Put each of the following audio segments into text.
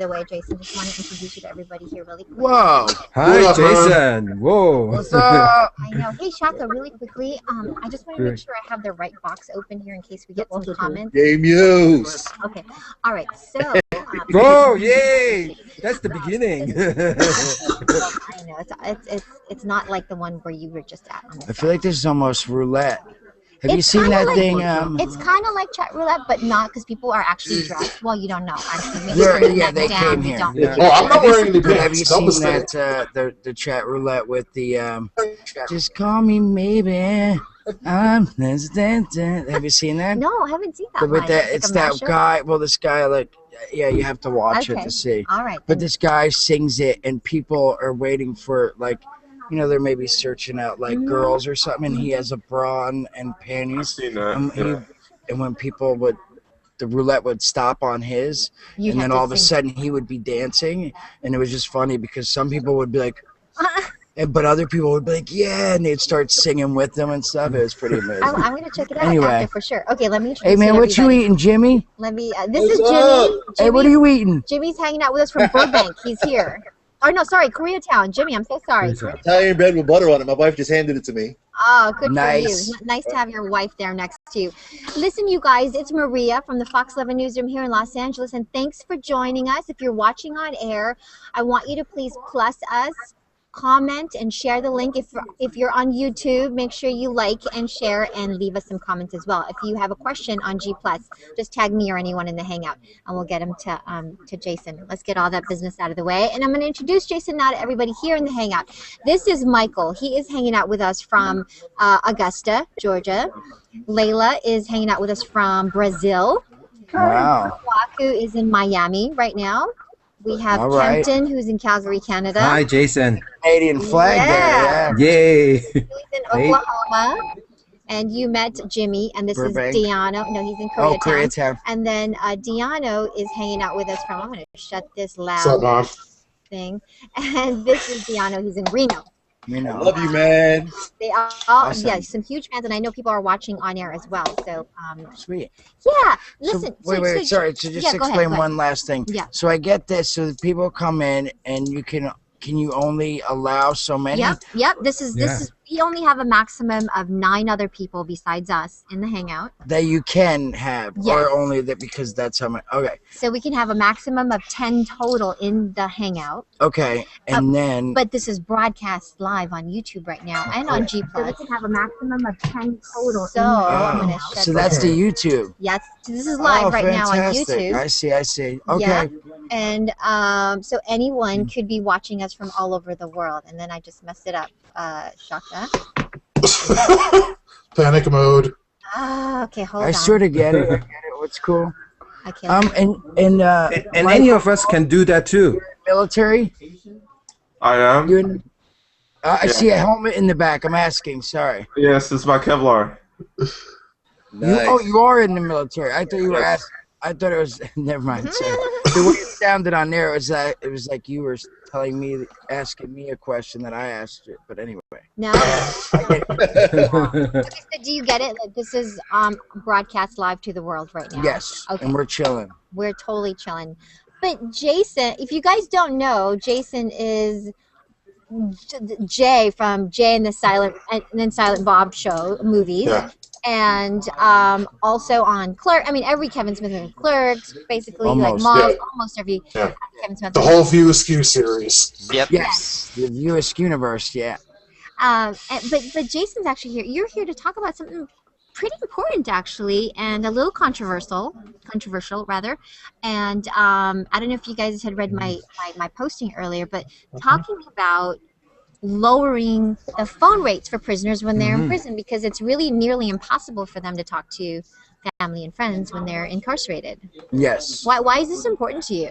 the way, Jason. Just want to introduce you to everybody here really quickly. Whoa. Hi, What up, Jason. Whoa. What's up? I know. Hey, Shaka, really quickly, I just want to make sure I have the right box open here in case we get some comments. Yay, Mewes. Okay. All right. So. Whoa, yay! That's the beginning. I know. It's not like the one where you were just at. I feel like this is almost roulette. Have you It's seen kinda that like- thing? It's kind of like chat roulette, but not because people are actually dressed. Well, you don't know. Actually, maybe Yeah, turn yeah, that they down. came You here. don't. Yeah. Oh, I'm not wearing any Have you pants. Don't seen mistake. that the chat roulette with the just call me maybe? Have you seen that? No, I haven't seen that With one. that, Like it's a that mashup? guy. Well, this guy, like, yeah, you have to watch it Okay. to see. All right. But then. this guy sings it, and people are waiting for, like, you know, they're maybe searching out like girls or something, and he has a bra and I've panties. seen that. And when people would, the roulette would stop on his, You and have then to all of a sing. sudden he would be dancing, and it was just funny because some people would be like, but other people would be like, yeah, and they'd start singing with them and stuff. It was pretty amazing. I'm gonna check it out Anyway. after for sure. Okay, let me. Hey man, what you eating, Jimmy? Let me. This is What's Jimmy. Hey, what are you eating? Jimmy's hanging out with us from Burbank. He's here. Oh no, sorry, Koreatown. Jimmy, I'm so sorry. Italian bread with butter on it. My wife just handed it to me. Oh, good Nice. for you. Nice to have your wife there next to you. Listen, you guys, it's Maria from the Fox 11 Newsroom here in Los Angeles, and thanks for joining us. If you're watching on air, I want you to please plus us, comment, and share the link. If you're on YouTube, make sure you like and share and leave us some comments as well. If you have a question on G+, just tag me or anyone in the Hangout, and we'll get them to Jason. Let's get all that business out of the way. And I'm going to introduce Jason now to everybody here in the Hangout. This is Michael. He is hanging out with us from Augusta, Georgia. Layla is hanging out with us from Brazil. Wow. Waku is in Miami right now. We have All right. Kempton, who's in Calgary, Canada. Hi, Jason. Canadian flag Yeah. there, Yay. He's in Hey. Oklahoma. And you met Jimmy, and this Burbank. is Diano. No, he's in yeah. Oh, Koreatown. Koreatown. And then Diano is hanging out with us from, I'm going to shut this What's up, loud Mom? thing. And this is Diano. He's in Reno. You know. Love you, man. They are Awesome. yeah, some huge fans, and I know people are watching on air as well. So, Sweet. yeah, So, listen. wait, sorry. To just yeah, go ahead, explain go ahead. one last thing. Yeah. So I get this. So the people come in, and you can you only allow so many? Yep. This is Yeah. we only have a maximum of 9 other people besides us in the Hangout. That you can have, Yes. or only that because that's how many. Okay. So we can have a maximum of 10 total in the Hangout. Okay. And then. But this is broadcast live on YouTube right now and on G+. So we can have a maximum of 10 total. So I'm going to shut So that's the YouTube. Yes, this is live right now on fantastic. YouTube. I see. Okay. Yeah. And so anyone could be watching us from all over the world. And then I just messed it up. Shaka. Panic mode. Okay, hold on. I sort of get it. What's cool? Okay. And Any of us can do that too. military. I am. You in? I see a helmet in the back. I'm asking. Sorry. Yes, it's my Kevlar. You are in the military. I thought you were Yes. asking. I thought it was. Never mind. Sorry. The way it sounded on there was that it was like you were telling me, asking me a question that I asked you. But anyway. No. I get it. Okay, so do you get it? Like, this is broadcast live to the world right now. Yes. Okay. And we're chilling. We're totally chilling. But Jason, if you guys don't know, Jason is Jay from Jay and the Silent Bob show movies. Yeah. And also on Clerk. I mean, every Kevin Smith movie, Clerks, basically, Almost, like yeah. almost every Yeah. Kevin Smith The movie. whole View Askew series. Yes. The US universe. Yeah. But Jason's actually here. You're here to talk about something pretty important, actually, and a little controversial rather. And I don't know if you guys had read my posting earlier, but talking about lowering the phone rates for prisoners when they're in prison, because it's really nearly impossible for them to talk to family and friends when they're incarcerated. Yes. Why is this important to you?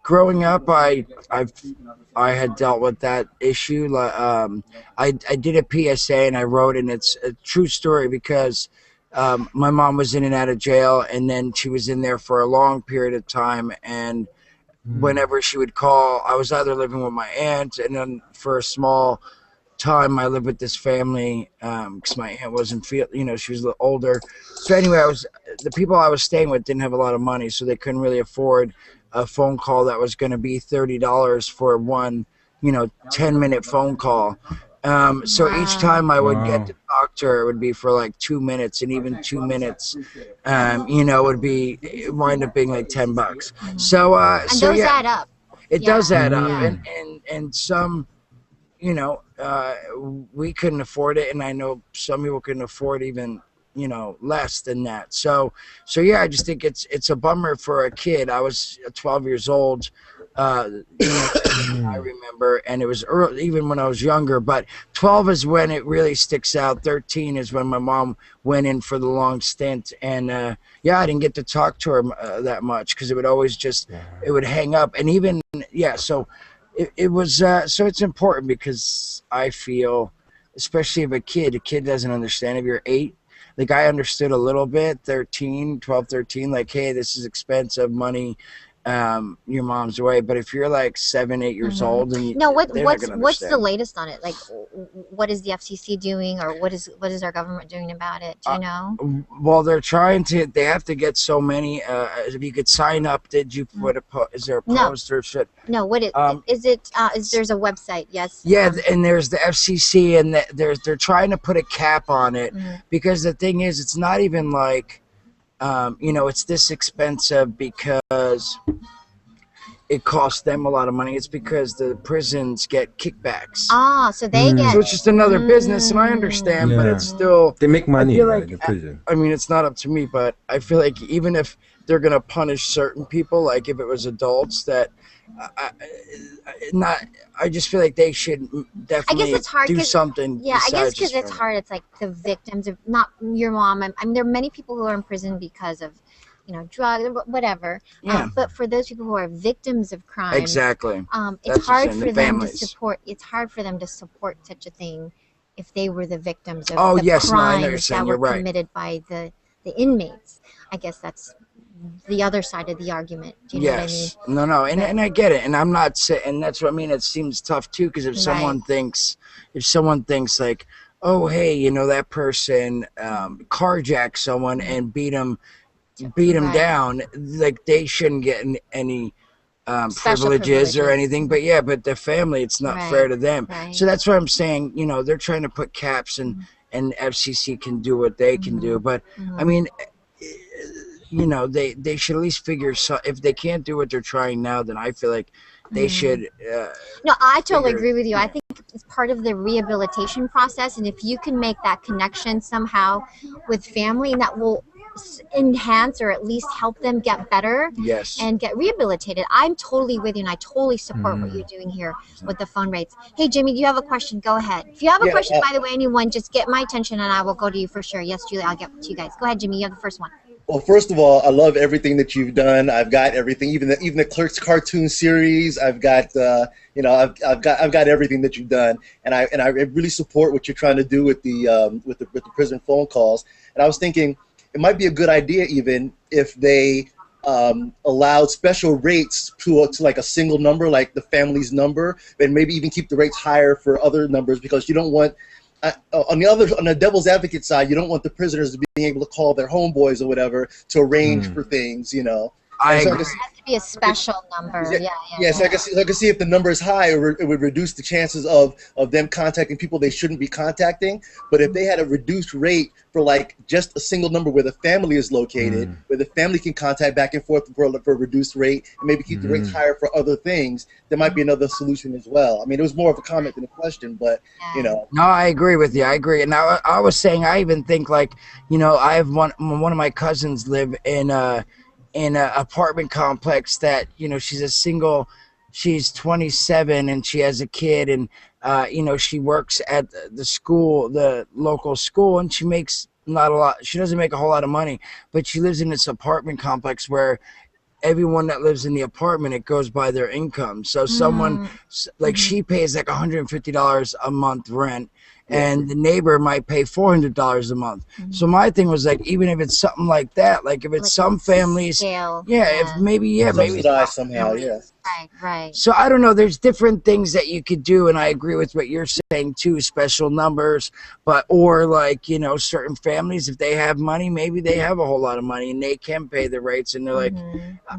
Growing up, I had dealt with that issue. I did a PSA and I wrote, and it's a true story because my mom was in and out of jail, and then she was in there for a long period of time. And whenever she would call, I was either living with my aunt, and then for a small time I lived with this family because my aunt wasn't she was a little older. So anyway, the people I was staying with didn't have a lot of money, so they couldn't really afford a phone call that was going to be $30 for one, 10-minute phone call. So each time I would get to talk to her, it would be for like 2 minutes, and even 2 minutes, would be wind up being like $10. So, And those add up. it does add up, Yeah. and some, we couldn't afford it, and I know some people couldn't afford even less than that. So yeah, I just think it's a bummer for a kid. I was 12 years old, I remember, and it was early, even when I was younger, but 12 is when it really sticks out. 13 is when my mom went in for the long stint, and I didn't get to talk to her that much, because it would always it would hang up. And even so it was so it's important, because I feel, especially if a kid doesn't understand. If you're 8, like, I understood a little bit, 12, 13, like, hey, this is expensive money, your mom's away. But if you're like 7, 8 years old, and what's the latest on it? Like, what is the FCC doing, or what is our government doing about it? Do you know? Well, they have to get so many. If you could sign up, did you put is there a post or shit? No, what is there's a website? Yes. Yeah, and there's the FCC, and they're trying to put a cap on it, because the thing is, it's not even like, it's this expensive because it costs them a lot of money. It's because the prisons get kickbacks. So they get. So it's just another business, and I understand, but it's still, they make money in the prison. I mean, it's not up to me, but I feel like even if they're gonna punish certain people, like if it was adults, that I just feel like they should definitely do something. Yeah, I guess because it's hard. It's like the victims of, not your mom. I mean, there are many people who are in prison because of, drugs, whatever. Yeah. But for those people who are victims of crime, exactly. It's hard for them to support. It's hard for them to support such a thing if they were the victims of crimes that were committed by the inmates. I guess that's the other side of the argument. Do you know what I mean? No, and I get it, and I'm not saying, and that's what I mean. It seems tough too, because if someone thinks like, oh, hey, that person carjacked someone and beat him down, like, they shouldn't get any privileges or anything. But the family, it's not fair to them. So that's what I'm saying. They're trying to put caps, and FCC can do what they can do, but I mean, they should at least figure. So if they can't do what they're trying now, then I feel like they should. No, I totally agree with you. I think it's part of the rehabilitation process, and if you can make that connection somehow with family, and that will enhance or at least help them get better and get rehabilitated. I'm totally with you, and I totally support what you're doing here with the phone rates. Hey, Jimmy, do you have a question? Go ahead. If you have a question, by the way, anyone, just get my attention and I will go to you for sure. Yes, Julie, I'll get to you guys. Go ahead, Jimmy. You have the first one. Well, first of all, I love everything that you've done. I've got everything, even the Clerks cartoon series. I've got I've got everything that you've done, and I really support what you're trying to do with the prison phone calls. And I was thinking, it might be a good idea even if they allowed special rates to like a single number, like the family's number, and maybe even keep the rates higher for other numbers, because you don't want, on the devil's advocate side, you don't want the prisoners to be able to call their homeboys or whatever to arrange for things, I So agree. it has to be a special number. So I can see if the number is high, it would reduce the chances of them contacting people they shouldn't be contacting. But if they had a reduced rate for like just a single number where the family is located, where the family can contact back and forth for a reduced rate, and maybe keep the rates higher for other things, there might be another solution as well. I mean, it was more of a comment than a question, but No, I agree with you. I agree. And I was saying, I even think like, I have one of my cousins live in an apartment complex that, she's 27 and she has a kid, and she works at the local school, and she makes not a lot. She doesn't make a whole lot of money, but she lives in this apartment complex where everyone that lives in the apartment, it goes by their income. So someone like she pays like $150 a month rent, and the neighbor might pay $400 a month. So my thing was like, even if it's something like that, like if it's Like some families, scale. if maybe subsidized somehow, yeah. Right. so I don't know. There's different things that you could do, and I agree with what you're saying too. Special numbers, or like certain families, if they have money, maybe they have a whole lot of money and they can pay the rates, and they're like,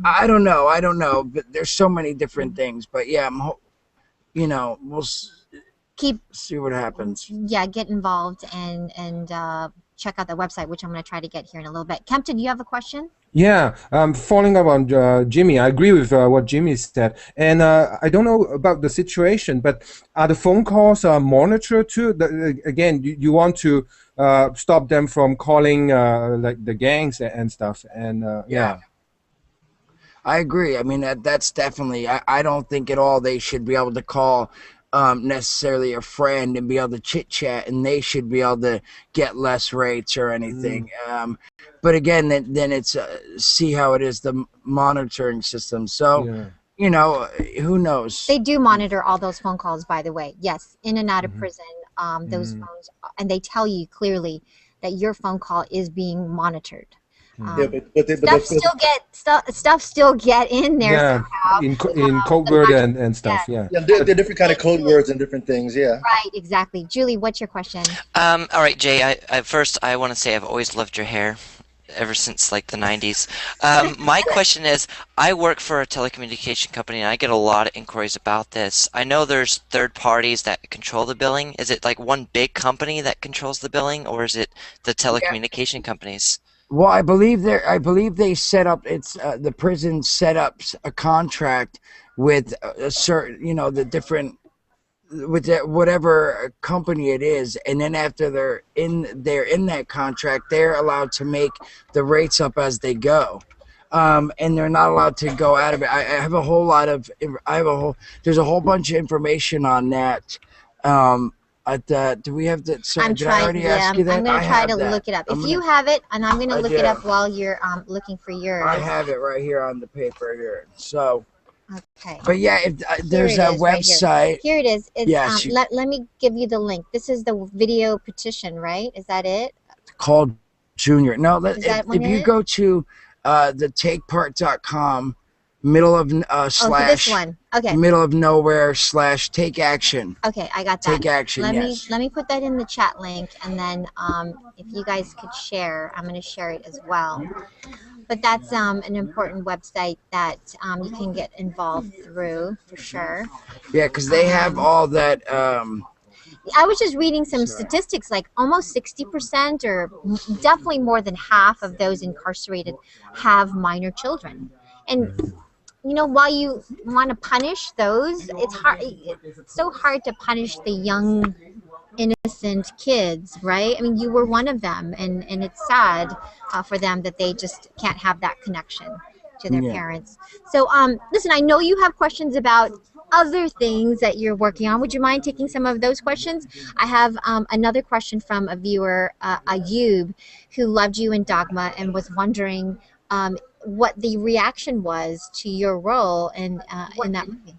I don't know, but there's so many different things. But yeah, we'll see what happens. Yeah, get involved and check out the website, which I'm going to try to get here in a little bit. Kempton, you have a question? Yeah, following up on Jimmy, I agree with what Jimmy said, and I don't know about the situation, but are the phone calls monitored too? Again, you want to stop them from calling like the gangs and stuff, and yeah. I agree. I mean, that's definitely. I don't think at all they should be able to call necessarily a friend and be able to chit chat, and they should be able to get less rates or anything. But again, then it's see how it is, the monitoring system. So who knows? They do monitor all those phone calls, by the way. Yes, in and out of prison, those phones, and they tell you clearly that your phone call is being monitored. Stuff still get in there somehow. in code word and stuff. Yeah, they're different kind of code words and different things. Yeah. Right. Exactly. Julie, what's your question? All right, Jay. First, I want to say I've always loved your hair, ever since like the 90s. My question is, I work for a telecommunication company and I get a lot of inquiries about this. I know there's third parties that control the billing. Is it like one big company that controls the billing, or is it the telecommunication companies? Well, I believe they set up, the prison set up a contract with a certain, the different, with whatever company it is, and then after they're in that contract, they're allowed to make the rates up as they go, and they're not allowed to go out of it. There's a whole bunch of information on that. Do we have that? Sorry, did I already ask you that? I'm going to try to look it up. If you have it, and I'm going to look it up while you're looking for yours. I have it right here on the paper here. So. Okay. But yeah, if there's a website. Right here. Here it is. It's, yes. Let me give you the link. This is the video petition, right? Is that it? Called Junior. No, if you go to the takepart.com, middle of slash this one. Okay. middle of nowhere / take action. Okay, I got that. Take action. Let me put that in the chat link, and then if you guys could share, I'm going to share it as well. But that's an important website that you can get involved through for sure. Yeah, because they have all that. I was just reading some statistics, like almost 60%, or definitely more than half of those incarcerated have minor children. And while you want to punish those, it's hard. It's so hard to punish the young, innocent kids, right? I mean, you were one of them, and it's sad for them that they just can't have that connection to their parents. So, listen, I know you have questions about other things that you're working on. Would you mind taking some of those questions? I have another question from a viewer, Ayub, who loved you in Dogma and was wondering what the reaction was to your role in that movie.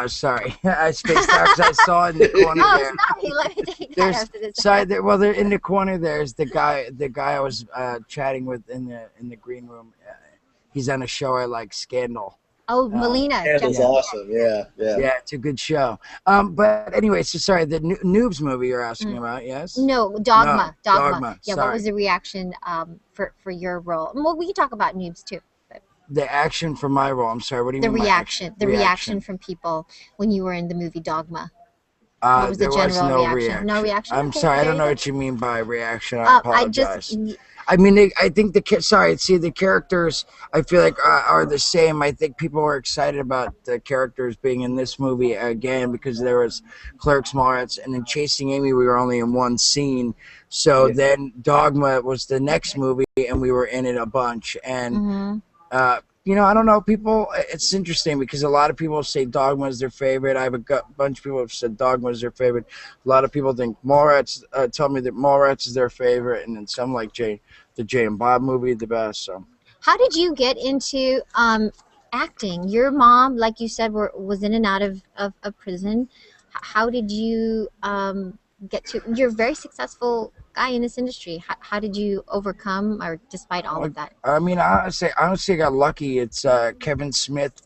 Sorry, I spaced out because I saw in the corner there. Sorry, let me take that after this. They're in the corner. There's the guy I was chatting with in the green room. He's on a show I like, Scandal. Oh, Melina. Scandal's awesome. Yeah. Yeah, it's a good show. But anyway, so sorry, the Noobs movie you're asking about, yes? No, Dogma. No, Dogma. Yeah, sorry. What was the reaction for your role? Well, we can talk about Noobs too. The action for my role. I'm sorry. What do you mean? The reaction from people when you were in the movie Dogma. What was the general reaction? No reaction. I'm sorry. I don't know what you mean by reaction. I apologize. I mean, I think the characters I feel like are the same. I think people were excited about the characters being in this movie again because there was Clerks, Mallrats, and then Chasing Amy. We were only in one scene. So then Dogma was the next movie, and we were in it a bunch. And I don't know. People, it's interesting because a lot of people say Dogma is their favorite. I have a bunch of people have said Dogma is their favorite. A lot of people think Mallrats, tell me that Mallrats is their favorite, and then some like the Jay and Bob movie the best. So, how did you get into acting? Your mom, like you said, was in and out of prison. How did you get to? You're a very successful guy in this industry. How did you overcome, or despite all of that? I mean, honestly, I got lucky. It's Kevin Smith.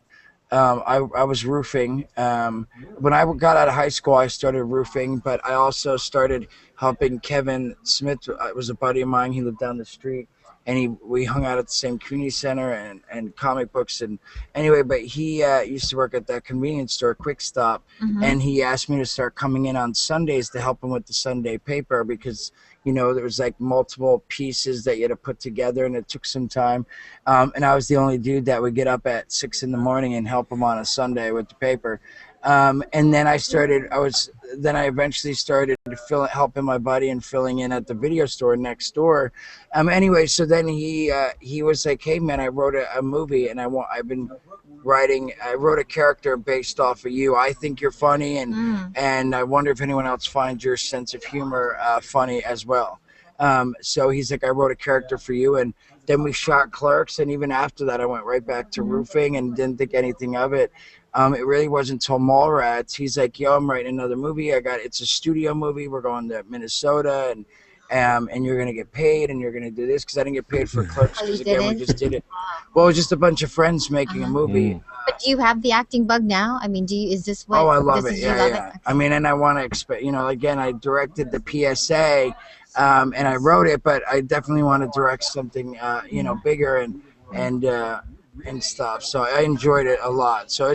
I was roofing. When I got out of high school, I started roofing, but I also started helping Kevin Smith. Was a buddy of mine. He lived down the street, and we hung out at the same community center and comic books. And anyway, but he used to work at that convenience store, Quick Stop, and he asked me to start coming in on Sundays to help him with the Sunday paper because there was like multiple pieces that you had to put together, and it took some time. And I was the only dude that would get up at 6 a.m. and help him on a Sunday with the paper. And then I eventually started helping my buddy and filling in at the video store next door. Anyway, so then he was like, "Hey man, I wrote a movie, and I wrote a character based off of you. I think you're funny, and I wonder if anyone else finds your sense of humor funny as well." So he's like, "I wrote a character for you," and then we shot Clerks, and even after that, I went right back to roofing and didn't think anything of it. It really wasn't until Mallrats. He's like, "Yo, I'm writing another movie. It's a studio movie. We're going to Minnesota, and you're gonna get paid, and you're gonna do this," because I didn't get paid for Clerks because again we just did it. Well, it was just a bunch of friends making a movie. But do you have the acting bug now? I mean, is this what? Oh, I love it. Yeah. Okay. I mean, and I want to expect. Again, I directed the PSA, and I wrote it, but I definitely want to direct something, bigger and stuff. So I enjoyed it a lot. So I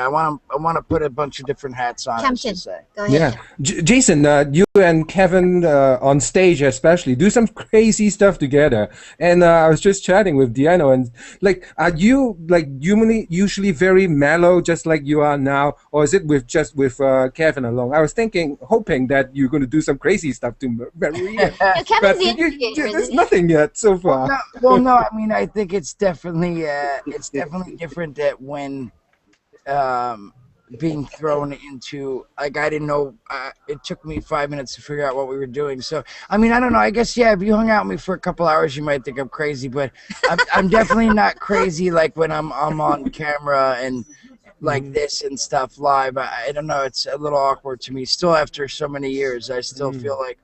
want to put a bunch of different hats on. Kempton, go ahead. Yeah, Jason, you and Kevin on stage especially do some crazy stuff together. And I was just chatting with Diano, and are you usually very mellow, just like you are now, or is it with Kevin alone? I was hoping that you're going to do some crazy stuff to Maria. Kevin's the instigator, there's nothing yet so far. No. I mean, I think it's definitely different that when being thrown into, I didn't know, it took me 5 minutes to figure out what we were doing. So I mean, I don't know, I guess if you hung out with me for a couple hours you might think I'm crazy, but I'm definitely not crazy like when I'm on camera and like this and stuff live. I don't know, it's a little awkward to me still after so many years. I still feel like,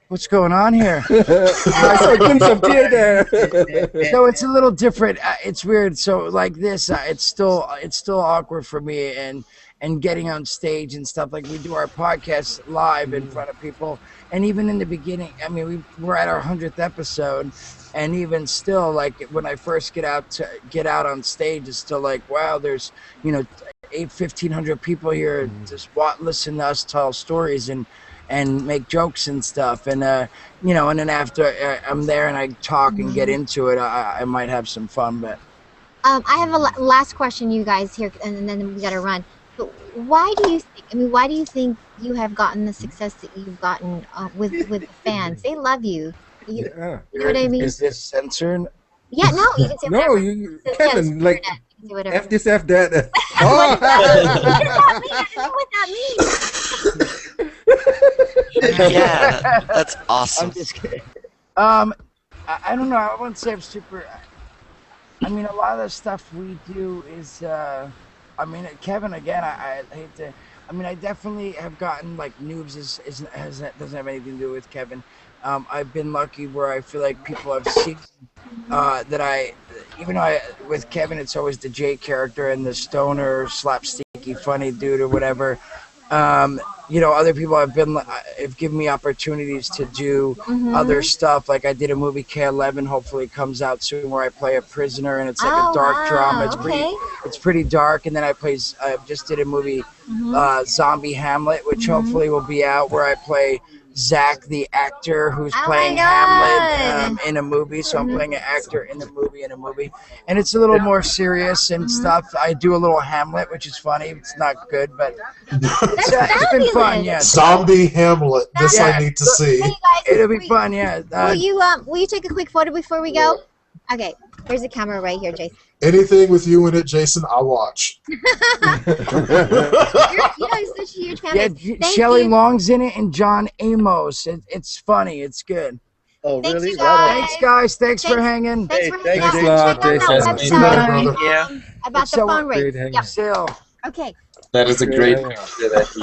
what's going on here? I saw a glimpse of tear there. So it's a little different. It's weird. So like this, it's still awkward for me, and getting on stage and stuff. Like we do our podcast live in front of people, and even in the beginning, I mean, we're at our 100th episode, and even still, like when I first get out on stage, it's still like, wow, there's 1,500 people here just listen to us tell stories and make jokes and stuff, and and then after I'm there and I talk and get into it, I might have some fun. But I have a last question, you guys here, and then we got to run. But why do you think you have gotten the success that you've gotten with the fans? They love you. You know what I mean? Is this censored? Yeah, no, you can say No, Kevin, F this, F that. Oh! I don't know what that means. Yeah, that's awesome. I'm just kidding. I don't know. I wouldn't say I'm super. I mean, a lot of the stuff we do is. I mean, Kevin. Again, I hate to. I mean, I definitely have gotten like Mewes doesn't have anything to do with Kevin. I've been lucky where I feel like people have seen that even though with Kevin, it's always the Jay character and the stoner, slapsticky, funny dude or whatever. Other people have given me opportunities to do other stuff. Like I did a movie K11, hopefully it comes out soon, where I play a prisoner, and it's like a dark drama. It's pretty dark. And then I just did a movie, Zombie Hamlet, which hopefully will be out, where I play Zach, the actor who's playing Hamlet in a movie. So I'm playing an actor in a movie, and it's a little more serious and stuff. I do a little Hamlet, which is funny. It's not good, but it's been fun. Yeah. Zombie Hamlet. This I need to see. Hey guys, It'll be fun. Yeah. Will you take a quick photo before we go? Okay. Here's the camera right here, Jason. Anything with you in it, Jason, I'll watch. You're such a huge fan. Yeah, Shelley Long's in it and John Amos. It's funny. It's good. Oh, really? Thanks, guys. Thanks for hanging. Thanks a lot, Jason. About the phone ring. It's Yep. Still. Okay. That is a great Yeah. picture that he